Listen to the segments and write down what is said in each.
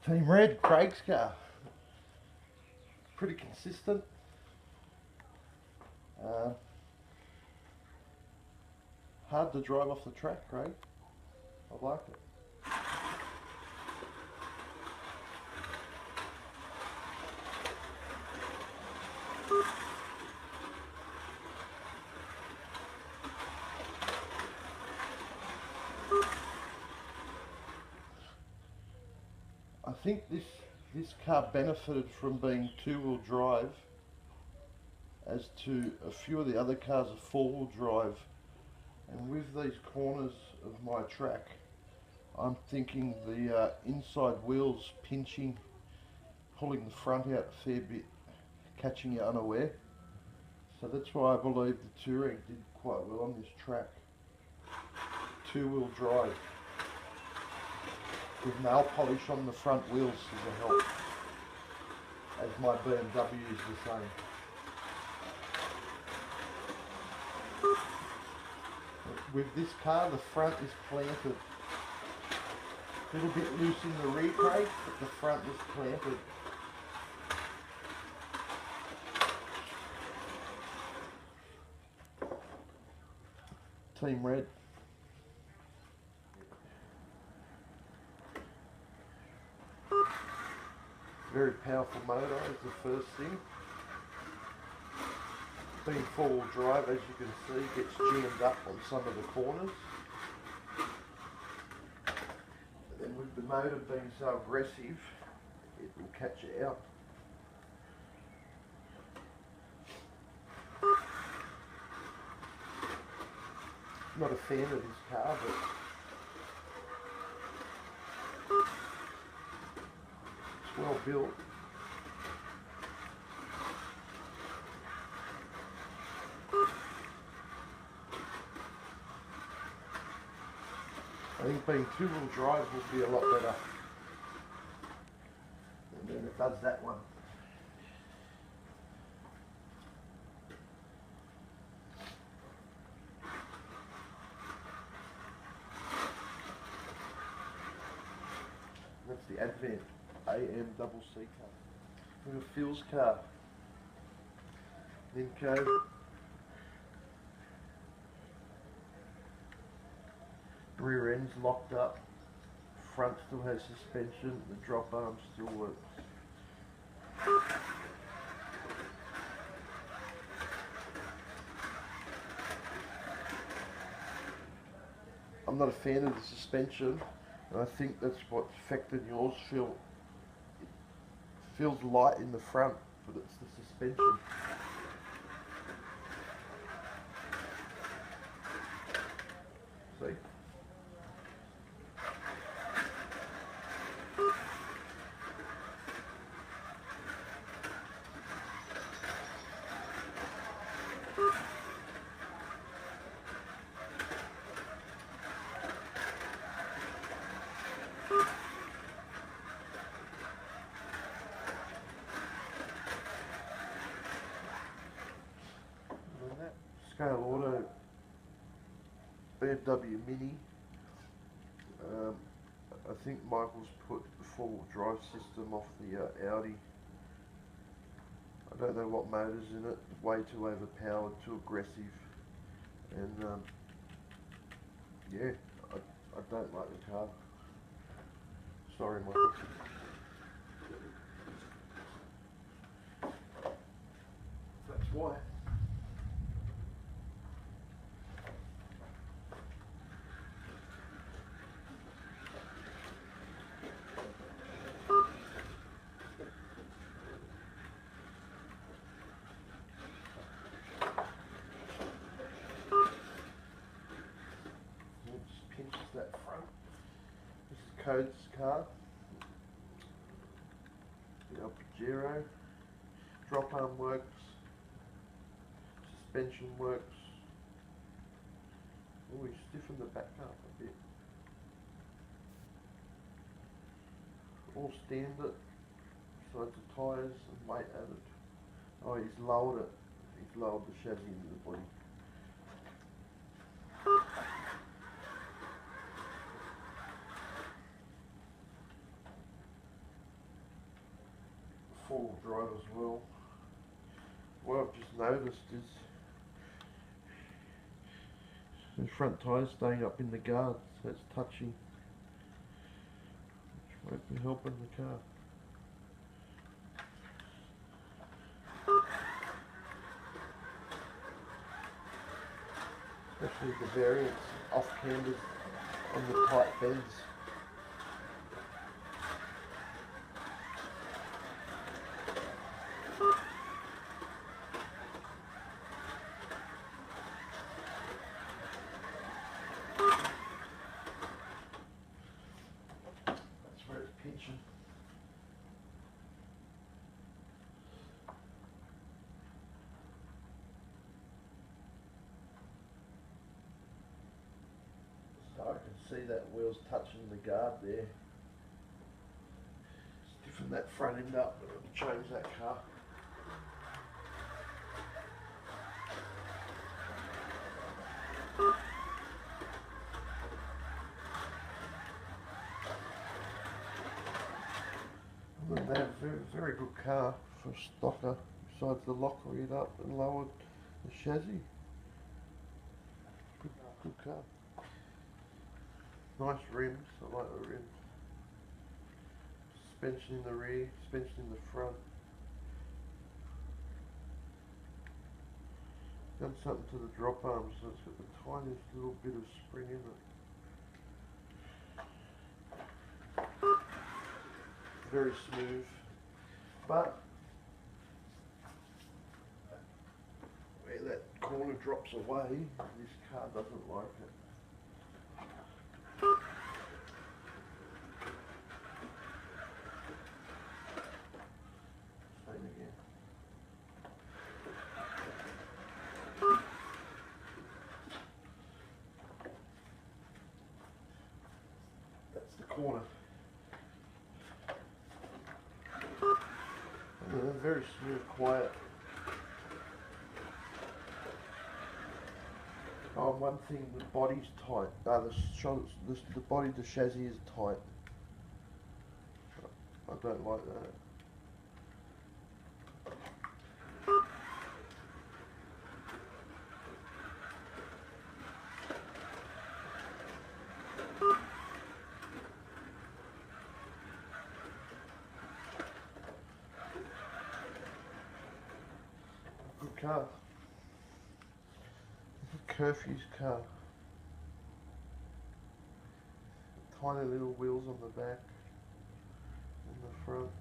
Team Red, Craig's car. Pretty consistent. Hard to drive off the track, Craig. I like it. I think this car benefited from being two-wheel drive, as to a few of the other cars are four-wheel drive, and with these corners of my track, I'm thinking the inside wheels pinching, pulling the front out a fair bit, catching you unaware. So that's why I believe the Touring did quite well on this track. Two-wheel drive with nail polish on the front wheels is a help, as my BMW is the same. With this car, the front is planted. A little bit loose in the rear brake, but the front is planted. Team Red. Very powerful motor is the first thing. Being four-wheel drive, as you can see, gets jammed up on some of the corners. And then with the motor being so aggressive, it will catch you out. Not a fan of this car, but it's well built. I think being two-wheel drive will be a lot better. And then it does that one. That's the Advent AM double C car. Look at Phil's car. Nimco. Rear end's locked up. Front still has suspension. The drop arm still works. I'm not a fan of the suspension, and I think that's what's affected yours. It feels light in the front, but it's the suspension. See? Scale Auto BMW Mini. I think Michael's put the four-wheel drive system off the Audi. I don't know what motor's in it. Way too overpowered, too aggressive, and yeah, I don't like the car. Sorry, Michael. That's why. Pinches that front. This is Code's car. The El Pajero. Drop arm works. Suspension works. Oh, we stiffened the back up a bit. All standard. Besides the tyres and weight added. Oh, he's lowered it. He's lowered the chassis into the body. four-wheel drive as well. What I've just noticed is the front tyre's staying up in the guard, so it's touching, which won't be helping the car. Especially the variants off cambers on the tight bends. That's where it's pinching. So I can see that wheel's touching the guard there. Stiffen that front end up and change that car. And they have a very, very good car for a stocker, besides the locker it up and lowered the chassis. Good car. Nice rims, I like the rims. Suspension in the rear, suspension in the front. Done something to the drop arm, so it's got the tiniest little bit of spring in it. Very smooth, but where that corner drops away, this car doesn't like it. Same again. That's the corner. Very smooth, quiet. Oh, one thing, the body's tight. The body, the chassis is tight. I don't like that. Good car. Curfew's car. Tiny little wheels on the back and the front.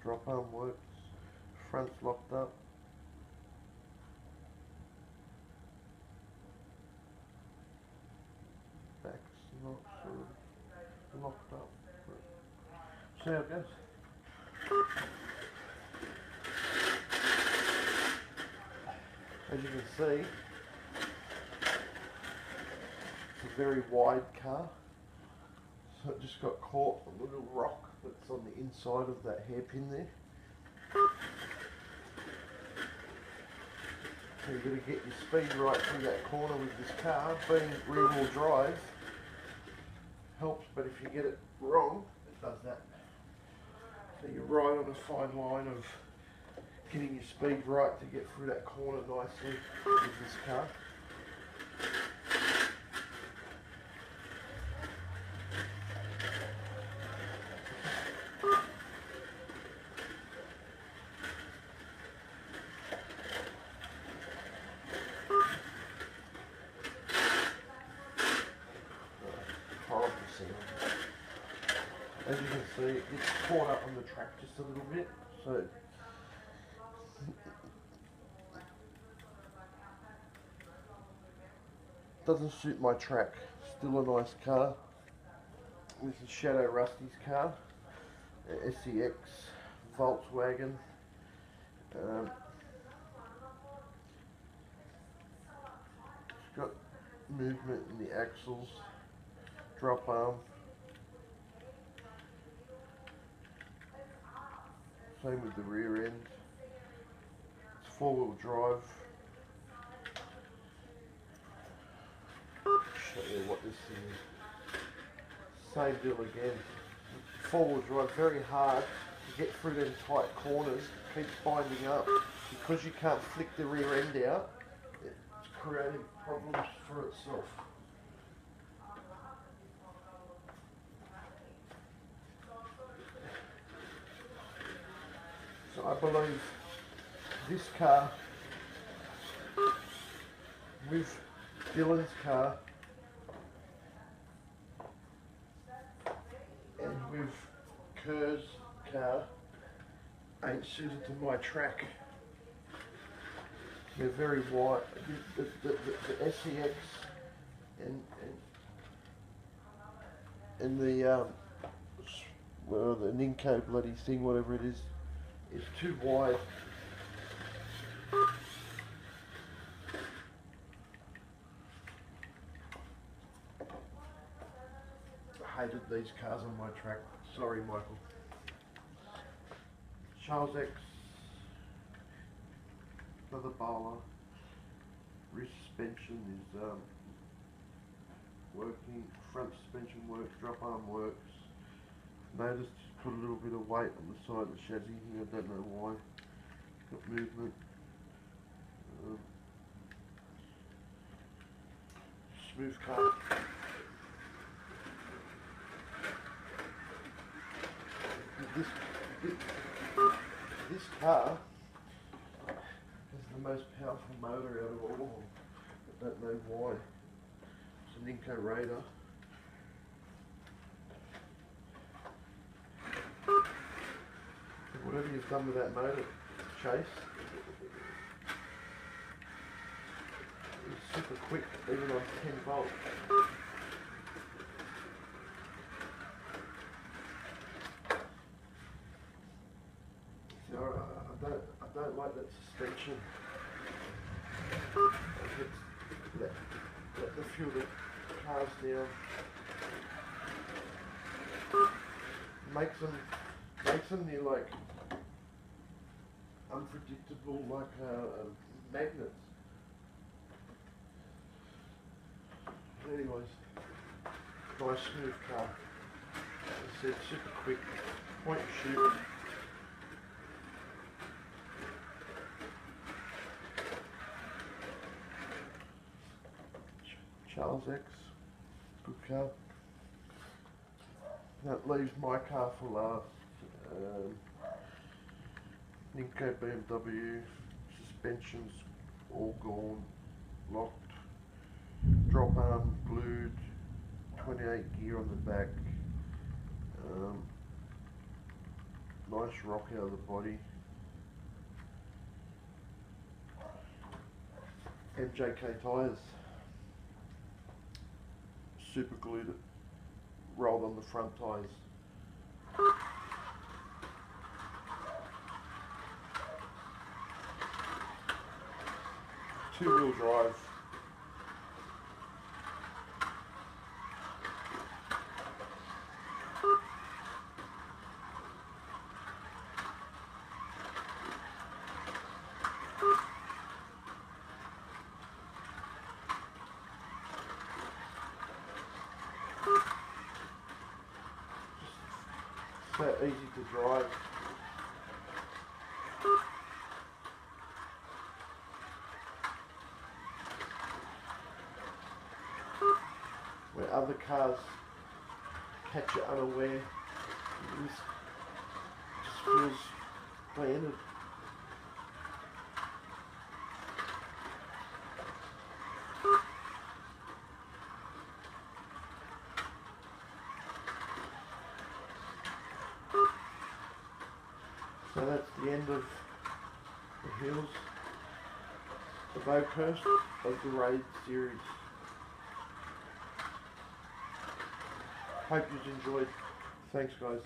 Drop arm works. Front's locked up. Back's not sort of locked up. See how it goes. As you can see, it's a very wide car, so it just got caught on the little rock that's on the inside of that hairpin there. So you've got to get your speed right through that corner with this car. Being rear-wheel drive helps, but if you get it wrong, it does that. So you're right on a fine line of getting your speed right to get through that corner nicely with this car. Horrible scene. As you can see, it gets caught up on the track just a little bit, so doesn't suit my track. Still a nice car. This is Shadow Rusty's car, SEX Volkswagen. It's got movement in the axles, drop arm. Same with the rear end. It's four-wheel drive. Show you what this thing is. same deal again. Four-wheel drive, very hard to get through them tight corners, keeps binding up. Because you can't flick the rear end out, it's creating problems for itself. So I believe this car with Dylan's car and with Kerr's car ain't suited to my track. They're very wide. The SEX and the well, the Ninko bloody thing, whatever it is too wide. I hated these cars on my track. Sorry, Michael. Charles X, another bowler. Rear suspension is working. Front suspension works. Drop arm works. Noticed he's put a little bit of weight on the side of the chassis here. I don't know why. Got movement. Smooth car. This car has the most powerful motor out of all of them. I don't know why. It's an Ninko Raider. Whatever you've done with that motor, Chase, it's super quick, even on 10 volts. I don't like that suspension. Let the few of the cars down. Makes them near like unpredictable, like magnets. Anyways, nice smooth car. As I said, super quick, point and shoot. Charles X, good car. That leaves my car for last. Ninko BMW, suspensions all gone, locked, drop arm glued, 28 gear on the back, nice rock out of the body. MJK tyres, super glued, rolled on the front tyres. Two-wheel drive. So easy to drive. Where other cars catch you unaware, this just feels planted. So that's the end of the hills of Oakhurst of the Raid series. Hope you've enjoyed. Thanks guys.